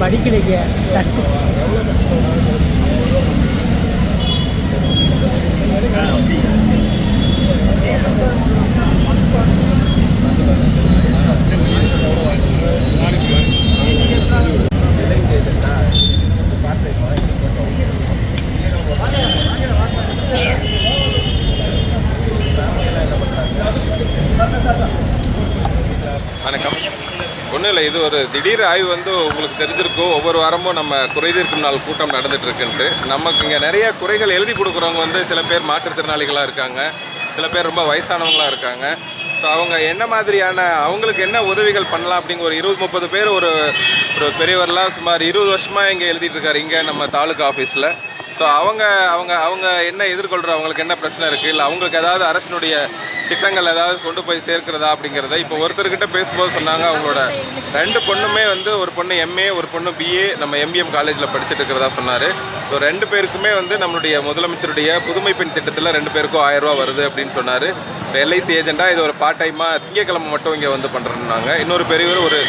படிக்கலைங்க. வணக்கம். ஒன்றும் இல்லை, இது ஒரு திடீர் ஆய்வு வந்து உங்களுக்கு தெரிஞ்சிருக்கும். ஒவ்வொரு வாரமும் நம்ம குறைதீர்க்கும் நாள் கூட்டம் நடந்துட்டு இருக்குன்ட்டு நமக்கு இங்கே நிறைய குறைகள் எழுதி கொடுக்குறவங்க வந்து சில பேர் மாற்றுத்திறனாளிகளாக இருக்காங்க, சில பேர் ரொம்ப வயசானவங்களாக இருக்காங்க. ஸோ அவங்க என்ன மாதிரியான அவங்களுக்கு என்ன உதவிகள் பண்ணலாம் அப்படிங்கிற ஒரு 20-30 பேர் ஒரு பெரியவர்லாம் சுமார் 20 வருஷமாக இங்கே எழுதிட்டு இருக்காரு இங்கே நம்ம தாலுகா ஆஃபீஸில். ஸோ அவங்க என்ன எதிர்கொள்கிறோம், அவங்களுக்கு என்ன பிரச்சனை இருக்குது, இல்லை அவங்களுக்கு ஏதாவது அரசினுடைய திட்டங்கள் ஏதாவது கொண்டு போய் சேர்க்கிறதா அப்படிங்கிறத இப்போ ஒருத்தர்கிட்ட பேசும்போது சொன்னாங்க. அவங்களோட 2 பொண்ணுமே வந்து ஒரு பொண்ணு MA, ஒரு பொண்ணு BA நம்ம MBM காலேஜில் படிச்சுட்டு இருக்கிறதா சொன்னார். ஸோ 2 பேருக்குமே வந்து நம்மளுடைய முதலமைச்சருடைய புதுமை பெண் திட்டத்தில் 2 பேருக்கும் 1000 ரூபா வருது அப்படின்னு சொன்னார். இப்போ LIC ஏஜென்ட்டாக இது ஒரு பார்ட் டைமாக திங்கக்கிழமை மட்டும் இங்கே வந்து பண்ணுறேன்னாங்க. இன்னொரு பெரியவர் ஒரு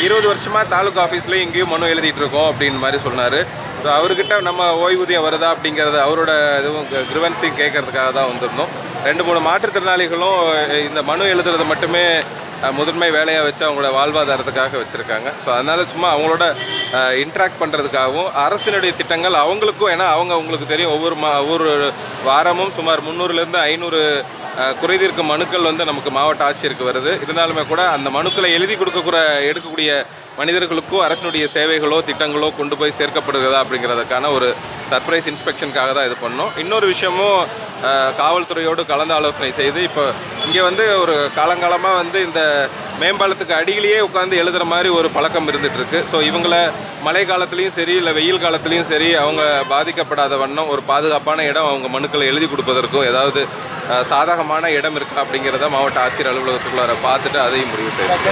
20 வருஷமாக தாலுகா ஆஃபீஸ்லேயும் இங்கேயும் மனு எழுதிட்டு இருக்கோம் அப்படின்னு மாதிரி சொன்னார். ஸோ அவர்கிட்ட நம்ம ஓய்வூதியம் வருதா அப்படிங்கிறத அவரோட இதுவும் கிரிவன்ஸையும் கேட்கறதுக்காக தான் வந்திருந்தோம். 2-3 மாற்றுத்திறனாளிகளும் இந்த மனு எழுதுறது மட்டுமே முதன்மை வேலையாக வச்சு அவங்களோட வாழ்வாதாரத்துக்காக வச்சுருக்காங்க. ஸோ அதனால் சும்மா அவங்களோட இன்ட்ராக்ட் பண்ணுறதுக்காகவும் அரசினுடைய திட்டங்கள் அவங்களுக்கும், ஏன்னா உங்களுக்கு தெரியும் ஒவ்வொரு வாரமும் சுமார் 300லேருந்து 500 குறைதீர்க்கும் மனுக்கள் வந்து நமக்கு மாவட்ட ஆட்சியருக்கு வருது. இருந்தாலுமே கூட அந்த மனுக்களை எழுதி எடுக்கக்கூடிய மனிதர்களுக்கும் அரசினுடைய சேவைகளோ திட்டங்களோ கொண்டு போய் சேர்க்கப்படுகிறதா அப்படிங்கிறதுக்கான ஒரு சர்ப்ரைஸ் இன்ஸ்பெக்ஷனுக்காக தான் இது பண்ணோம். இன்னொரு விஷயமும் காவல்துறையோடு கலந்து ஆலோசனை செய்து இப்போ இங்கே வந்து ஒரு காலங்காலமாக வந்து இந்த மேம்பாலத்துக்கு அடியிலேயே உட்காந்து எழுதுகிற மாதிரி ஒரு பழக்கம் இருந்துகிட்ருக்கு. ஸோ இவங்களை மழை காலத்துலேயும் சரி இல்லை வெயில் காலத்துலேயும் சரி அவங்க பாதிக்கப்படாத வண்ணம் ஒரு பாதுகாப்பான இடம் அவங்க மனுக்களை எழுதி கொடுப்பதற்கும் ஏதாவது சாதகமான இடம் இருக்கா அப்படிங்கிறத மாவட்ட ஆட்சியர் அலுவலகத்துக்குள்ளார பார்த்துட்டு அதையும் முடிவு செய்யும்.